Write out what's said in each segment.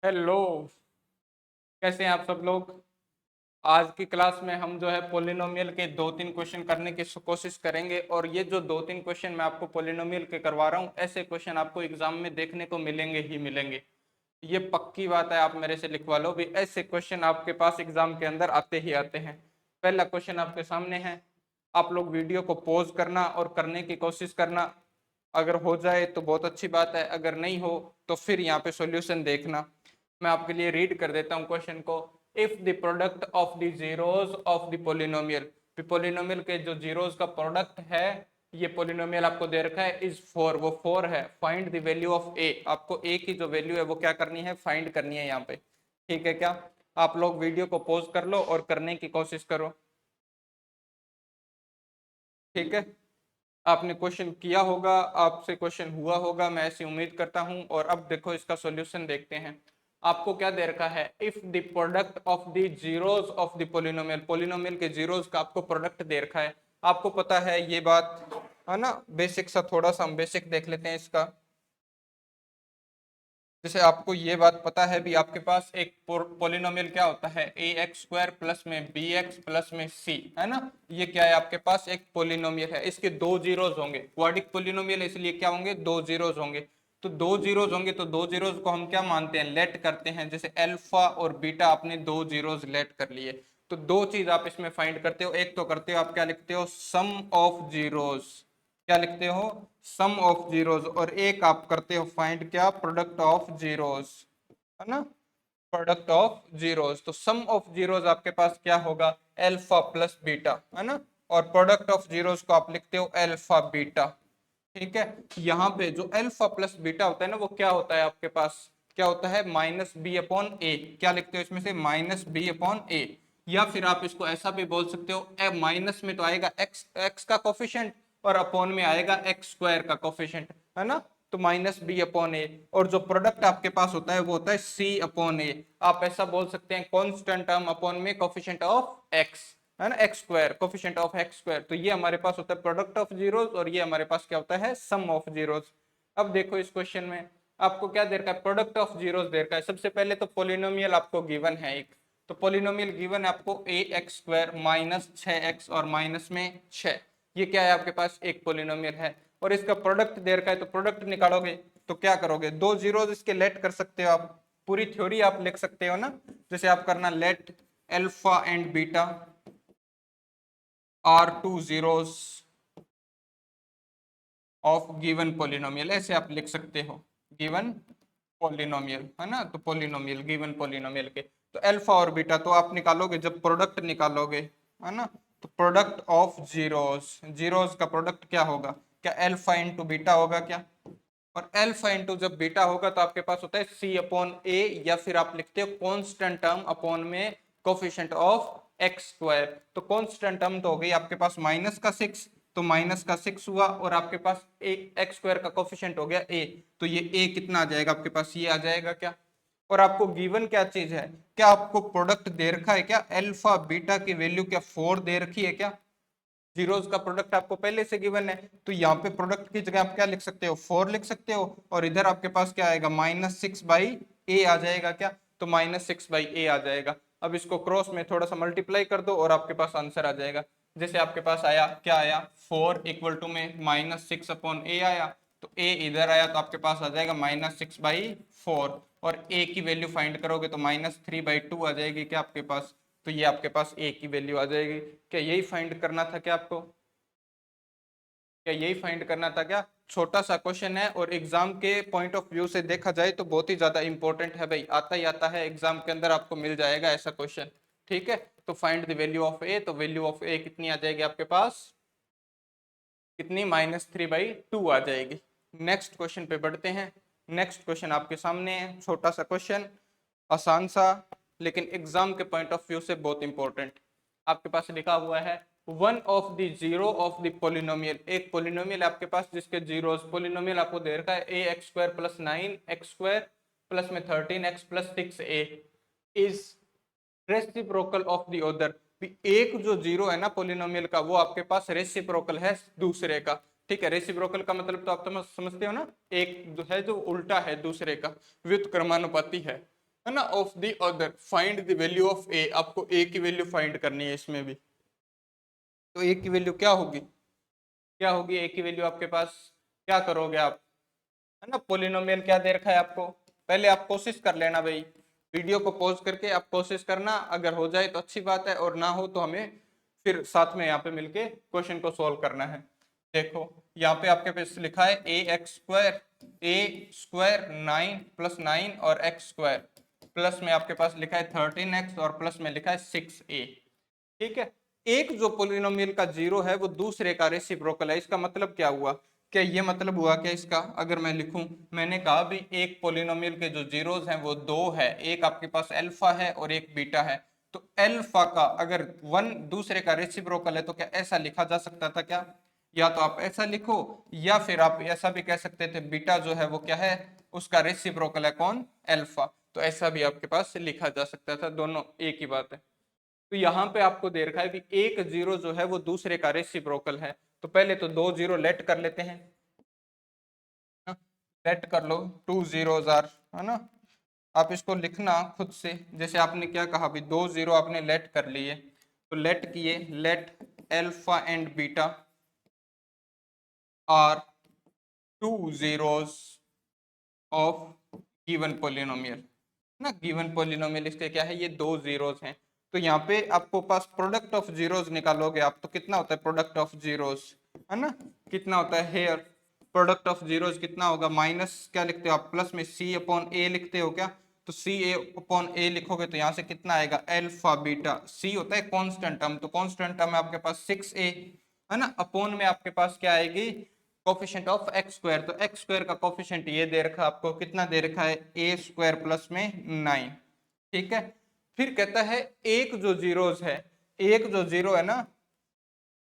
Hello. कैसे हैं आप सब लोग। आज की क्लास में हम जो है पोलिनोमियल के दो तीन क्वेश्चन करने की कोशिश करेंगे और ये जो दो तीन क्वेश्चन मैं आपको पोलिनोमियल के करवा रहा हूँ ऐसे क्वेश्चन आपको एग्जाम में देखने को मिलेंगे ही मिलेंगे। ये पक्की बात है, आप मेरे से लिखवा लो भी, ऐसे क्वेश्चन आपके पास एग्जाम के अंदर आते ही आते हैं। पहला क्वेश्चन आपके सामने है, आप लोग वीडियो को पॉज करना और करने की कोशिश करना। अगर हो जाए तो बहुत अच्छी बात है, अगर नहीं हो तो फिर यहाँ पे सॉल्यूशन देखना। मैं आपके लिए रीड कर देता हूँ क्वेश्चन को। If the product of the zeros of the polynomial, polynomial के जो जीरोस का प्रोडक्ट है, ये पोलिनोमियल आपको दे रखा है, इज 4, वो 4 है। Find the value of a, आपको ए की जो वैल्यू है वो क्या करनी है, फाइंड करनी है यहाँ पे। ठीक है क्या? आप लोग वीडियो को पॉज कर लो और करने की कोशिश करो। ठीक है, आपने क्वेश्चन किया होगा, आपसे क्वेश्चन हुआ होगा, मैं ऐसी उम्मीद करता हूं। और अब देखो इसका सॉल्यूशन देखते हैं। आपको क्या दे रखा है, if the product of the zeros of the polynomial, polynomial के जीरोस का आपको प्रोडक्ट दे रखा है। आपको पता है ये बात, है ना। बेसिक सा थोड़ा सा हम बेसिक देख लेते हैं इसका। जैसे आपको ये बात पता है भी, आपके पास एक पोलिनोमियल क्या होता है, ए एक्स स्क्वायर प्लस में बी एक्स प्लस में सी, है ना। ये क्या है, आपके पास एक पोलिनोमियल है, इसके दो जीरोज होंगे। क्वाड्रिक पोलिनोमियल है इसलिए क्या होंगे, दो जीरोज होंगे। तो दो जीरोज होंगे तो दो जीरोज को हम क्या मानते हैं, लेट करते हैं। जैसे अल्फा और बीटा आपने दो जीरोज लेट कर लिए। तो दो चीज आप इसमें फाइंड करते हो, एक तो करते हो आप क्या लिखते हो, सम ऑफ जीरोज। क्या लिखते हो, सम ऑफ जीरोस। और एक आप करते हो फाइंड क्या, प्रोडक्ट ऑफ जीरोस, है ना। प्रोडक्ट ऑफ जीरोस, तो सम ऑफ जीरोस आपके पास क्या होगा, अल्फा प्लस बीटा, है ना। और प्रोडक्ट ऑफ जीरोस को आप लिखते हो अल्फा बीटा। ठीक है, यहाँ पे जो अल्फा प्लस बीटा होता है ना, वो क्या होता है आपके पास, क्या होता है, माइनस बी अपॉन ए। क्या लिखते हो इसमें से, माइनस बी अपॉन ए। या फिर आप इसको ऐसा भी बोल सकते हो, माइनस में तो आएगा एक्स, एक्स का कोफिशिएंट, और अपॉन में आएगा एक्स स्क्वायर का कोफिशिएंट, है ना। तो माइनस बी अपॉन ए, और जो प्रोडक्ट आपके पास होता है वो होता है सी अपॉन ए। आप ऐसा बोल सकते हैं, कॉन्स्टेंट टर्म अपॉन में कोफिशिएंट ऑफ एक्स, है ना, x square, coefficient of x square. तो ये हमारे पास होता है प्रोडक्ट ऑफ जीरोस, और ये हमारे पास क्या होता है, सम ऑफ जीरोस। अब देखो इस क्वेश्चन में आपको क्या दे रखा है, प्रोडक्ट ऑफ जीरोस दे रखा है। सबसे पहले तो पोलिनोमियल आपको गिवन है एक, तो पोलिनोमियल गिवन है आपको ए एक्स स्क्वायर माइनस 6x और माइनस में 6। ये क्या है आपके पास, एक पोलिनोमियल है। और इसका प्रोडक्ट दे रखा है, तो प्रोडक्ट निकालोगे तो क्या करोगे, दो जीरोस इसके लेट कर सकते हो आप। पूरी थ्योरी आप लिख सकते हो ना। जैसे आप करना, let alpha and beta are two zeros of given polynomial, ऐसे आप लिख सकते हो, गिवन पोलिनोमियल, है ना। तो पोलिनोमियल, गिवन पोलिनोमियल के तो अल्फा और बीटा तो आप निकालोगे, जब प्रोडक्ट निकालोगे, है ना। तो प्रोडक्ट ऑफ जीरोस, जीरोस का प्रोडक्ट क्या होगा, क्या अल्फा इंटू बीटा होगा क्या। और अल्फा इंटू जब बीटा होगा तो आपके पास होता है सी अपॉन ए, या फिर आप लिखते हो कांस्टेंट टर्म अपॉन में कोफिशिएंट ऑफ एक्स स्क्वायर। तो कांस्टेंट टर्म तो हो गई आपके पास माइनस का 6, तो माइनस का 6 हुआ, और आपके पास ए एक्स स्क्वायर का कोफिशिएंट हो गया ए। तो ये ए कितना आ जाएगा आपके पास, ये आ जाएगा क्या। और आपको गिवन क्या चीज है, क्या आपको प्रोडक्ट दे रखा है क्या, अल्फा बीटा की वैल्यू क्या 4 दे रखी है क्या। जीरोस का प्रोडक्ट आपको पहले से गिवन है, तो यहाँ पे प्रोडक्ट की जगह आप क्या लिख सकते हो, 4 लिख सकते हो। और इधर आपके पास क्या आएगा, -6/a आ जाएगा क्या। तो -6/a आ जाएगा। अब इसको क्रॉस में थोड़ा सा मल्टीप्लाई कर दो और आपके पास आंसर आ जाएगा। जैसे आपके पास आया, क्या आया, 4 इक्वल टू में -6/a आया। तो a इधर आया तो आपके पास आ जाएगा -6/4। और a की वैल्यू फाइंड करोगे तो -3/2 आ जाएगी क्या आपके पास। तो ये आपके पास a की वैल्यू आ जाएगी। क्या यही फाइंड करना था क्या आपको, क्या यही फाइंड करना था क्या। छोटा सा क्वेश्चन है, और एग्जाम के पॉइंट ऑफ व्यू से देखा जाए तो बहुत ही ज्यादा इंपॉर्टेंट है भाई, आता ही आता है एग्जाम के अंदर, आपको मिल जाएगा ऐसा क्वेश्चन। ठीक है, तो फाइंड द वैल्यू ऑफ ए, तो वैल्यू ऑफ ए कितनी आ जाएगी आपके पास, कितनी, -3/2 आ जाएगी। नेक्स्ट क्वेश्चन पे बढ़ते हैं। नेक्स्ट क्वेश्चन आपके सामने है, छोटा सा क्वेश्चन, आसान सा, लेकिन एग्जाम के पॉइंट ऑफ व्यू से बहुत इंपॉर्टेंट। आपके पास लिखा हुआ है, one of the zero of the polynomial, एक पोलिनोमियल आपके पास जिसके जीरोस, पोलिनोमियल आपको दे रखा है a x square plus 9x square plus में 13x plus 6a is reciprocal of the other. एक जो जीरो है ना पोलिनोमियल का, वो आपके पास रेसिप्रोकल है दूसरे का। ठीक है, रेसिप्रोकल का मतलब तो आप समझते हो ना, एक जो है जो उल्टा है दूसरे का, व्युत्क्रमानुपाती है। है ना, of the other, find the value of a, आपको ए की वैल्यू फाइंड करनी है इसमें भी। तो ए की वैल्यू क्या होगी, क्या होगी ए की वैल्यू आपके पास, क्या करोगे आप, है ना, पोलिनोमियल क्या दे रखा है आपको, पहले आप कोशिश कर लेना भाई, वीडियो को पॉज करके आप कोशिश करना, अगर हो जाए तो अच्छी बात है, और ना हो तो हमें फिर साथ में यहाँ पे मिलके क्वेश्चन को सॉल्व करना है। देखो यहाँ पे आपके पास लिखा है ए स्क्वायर 9 + 9 और x² प्लस में आपके पास लिखा है 13x और प्लस में लिखा है 6a। ठीक है, एक जो पोलिनोमियल का जीरो है वो दूसरे का रेसिप्रोकल है, इसका मतलब क्या हुआ, क्या ये मतलब हुआ क्या इसका, अगर मैं लिखूं, मैंने कहा भी एक पोलिनोमियल के जो जीरोस हैं वो दो है, एक आपके पास अल्फा है और एक बीटा है, तो अल्फा का अगर वन दूसरे का रेसिप्रोकल है तो क्या ऐसा लिखा जा सकता था क्या, या तो आप ऐसा लिखो या फिर आप ऐसा भी कह सकते थे बीटा जो है वो क्या है, उसका रेसिप्रोकल है कौन, अल्फा, तो ऐसा भी आपके पास लिखा जा सकता था, दोनों एक ही बात है। तो यहाँ पे आपको दे रखा है कि एक जीरो जो है वो दूसरे का रेसिप्रोकल है, तो पहले तो दो जीरो लेट कर लेते हैं, लेट कर लो, 2 zeros आर, है ना, आप इसको लिखना खुद से, जैसे आपने क्या कहा भी दो जीरो आपने लेट कर लिए, तो लेट किए, let alpha and beta are 2 zeros of given polynomial ना, गिवन पोलिनोमियल इसके क्या है, ये दो जीरोस हैं, तो यहाँ पे आपको पास प्रोडक्ट ऑफ जीरोस निकालोगे आप, तो कितना होता है प्रोडक्ट ऑफ जीरोस, है ना, कितना होता है हेयर, प्रोडक्ट ऑफ जीरोस कितना होगा, माइनस क्या लिखते हो आप, प्लस में सी अपॉन ए लिखते हो क्या, तो सी ए अपॉन ए लिखोगे तो यहाँ से कितना आएगा अल्फा बीटा, सी होता है कांस्टेंट टर्म, तो कांस्टेंट टर्म है आपके पास 6a, है ना, अपॉन में आपके पास क्या आएगी कोफिशिएंट ऑफ x², तो x² का कोफिशिएंट ये दे रखा आपको, कितना दे रखा है a² प्लस में 9। ठीक है, फिर कहता है एक जो जीरोस है, एक जो जीरो है ना,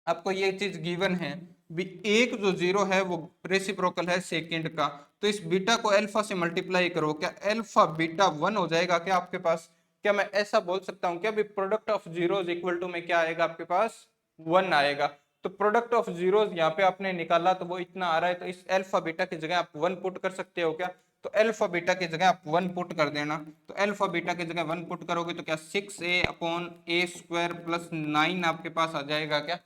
आपको ये चीज गिवन है भी, एक जो जीरो है वो रेसिप्रोकल है सेकंड का, तो इस बीटा को अल्फा से मल्टीप्लाई करो, क्या अल्फा बीटा 1 हो जाएगा क्या आपके पास, क्या मैं ऐसा बोल सकता हूँ क्या भी product of zeros equal to में क्या आएगा आपके पास 1 आएगा, तो प्रोडक्ट ऑफ जीरोस यहाँ पे आपने निकाला तो वो इतना आ रहा है, तो इस अल्फा बीटा की जगह आप 1 पुट कर सकते हो क्या, तो अल्फा बीटा की जगह आप 1 पुट कर देना, तो अल्फा बीटा की जगह 1 पुट करोगे तो क्या 6a अपॉन a² प्लस 9 आपके पास आ जाएगा क्या,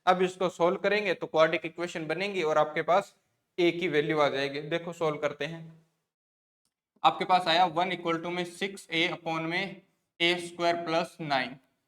अब इसको सोल्व करेंगे तो क्वाड्रेटिक इक्वेशन बनेगी और आपके पास a की वैल्यू आ जाएगी, देखो सोल्व करते हैं, आपके पास आया 1 इक्वल टू में 6a अपॉन में a² प्लस 9,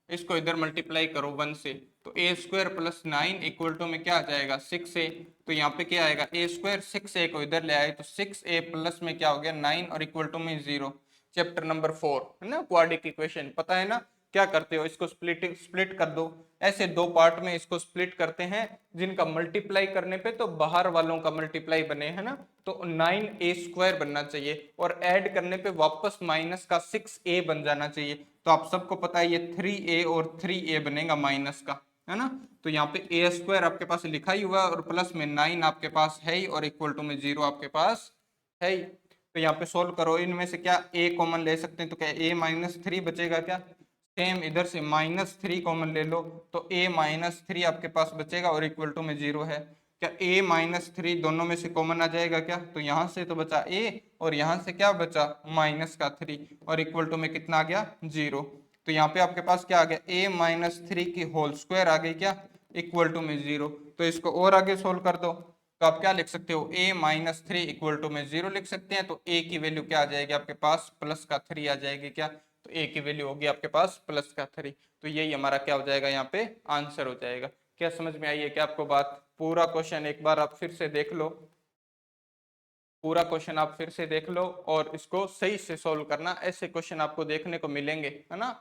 इसको इधर मल्टीप्लाई करो 1 से, तो a² प्लस 9 इक्वल टू में क्या आ जाएगा 6a, तो यहाँ पे क्या आएगा a² 6a को इधर ले आए तो 6a प्लस में क्या हो गया 9 और इक्वल टू में 0। चैप्टर नंबर 4 है ना, क्वाड्रेटिक इक्वेशन पता है ना, क्या करते हो इसको स्प्लिट कर दो, ऐसे दो पार्ट में इसको स्प्लिट करते हैं जिनका मल्टीप्लाई करने पे तो बाहर वालों का मल्टीप्लाई बने, है ना, तो 9a² बनना चाहिए और ऐड करने पे वापस माइनस का 6a बन जाना चाहिए, तो आप सबको पता है ये 3a और 3a बनेगा माइनस का, है ना, तो यहाँ पे a² आपके पास लिखा ही हुआ और प्लस में 9 आपके पास है ही और इक्वल टू में 0 आपके पास है ही, तो यहाँ पे सोल्व करो, इनमें से क्या a कॉमन ले सकते हैं, तो क्या a-3 बचेगा क्या, सेम इधर से -3 कॉमन ले लो, तो a-3 आपके पास बचेगा और इक्वल टू में 0 है, क्या a-3 दोनों में से कॉमन आ जाएगा क्या, तो यहाँ से तो बचा a और यहाँ से क्या बचा -3 और इक्वल टू में कितना आ गया 0, तो यहाँ पे आपके पास क्या आ गया a-3 की होल स्क्वायर आ गई क्या इक्वल टू में 0, तो इसको और आगे सोल्व कर दो, तो आप क्या लिख सकते हो a-3 इक्वल टू में 0 लिख सकते हैं, तो a की वैल्यू क्या आ जाएगी आपके पास +3 आ जाएगी क्या, तो a की वैल्यू होगी आपके पास +3, तो यही हमारा क्या हो जाएगा यहाँ पे आंसर हो जाएगा। क्या समझ में आई है क्या आपको बात, पूरा क्वेश्चन एक बार आप फिर से देख लो, पूरा क्वेश्चन आप फिर से देख लो और इसको सही से सोल्व करना, ऐसे क्वेश्चन आपको देखने को मिलेंगे, है ना,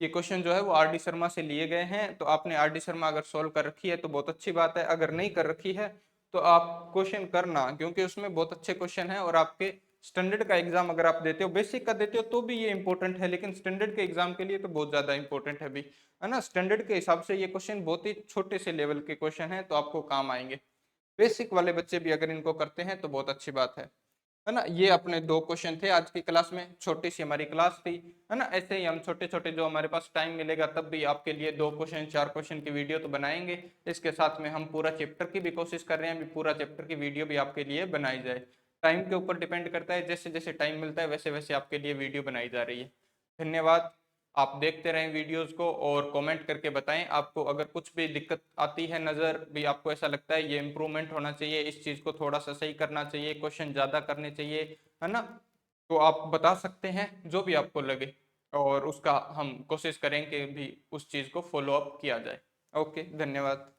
ये क्वेश्चन जो है वो आर डी शर्मा से लिए गए हैं, तो आपने आर डी शर्मा अगर सोल्व कर रखी है तो बहुत अच्छी बात है, अगर नहीं कर रखी है तो आप क्वेश्चन करना, क्योंकि उसमें बहुत अच्छे क्वेश्चन हैं और आपके स्टैंडर्ड का एग्जाम अगर आप देते हो, बेसिक का देते हो तो भी ये इंपॉर्टेंट है, लेकिन स्टैंडर्ड के एग्जाम के लिए तो बहुत ज्यादा इंपॉर्टेंट है भी, है ना, स्टैंडर्ड के हिसाब से ये क्वेश्चन बहुत ही छोटे से लेवल के क्वेश्चन है, तो आपको काम आएंगे, बेसिक वाले बच्चे भी अगर इनको करते हैं तो बहुत अच्छी बात है ना, ये अपने दो क्वेश्चन थे आज की क्लास में, छोटी सी हमारी क्लास थी, है ना, ऐसे ही हम छोटे छोटे जो हमारे पास टाइम मिलेगा तब भी आपके लिए 2 क्वेश्चन 4 क्वेश्चन की वीडियो तो बनाएंगे, इसके साथ में हम पूरा चैप्टर की भी कोशिश कर रहे हैं, अभी पूरा चैप्टर की वीडियो भी आपके लिए बनाई जाए, टाइम के ऊपर डिपेंड करता है, जैसे जैसे टाइम मिलता है वैसे वैसे आपके लिए वीडियो बनाई जा रही है। धन्यवाद। आप देखते रहें वीडियोस को और कमेंट करके बताएं आपको अगर कुछ भी दिक्कत आती है, नज़र भी आपको ऐसा लगता है ये इम्प्रूवमेंट होना चाहिए, इस चीज़ को थोड़ा सा सही करना चाहिए, क्वेश्चन ज़्यादा करने चाहिए, है ना, तो आप बता सकते हैं जो भी आपको लगे, और उसका हम कोशिश करें कि भी उस चीज़ को फॉलो अप किया जाए। ओके, धन्यवाद।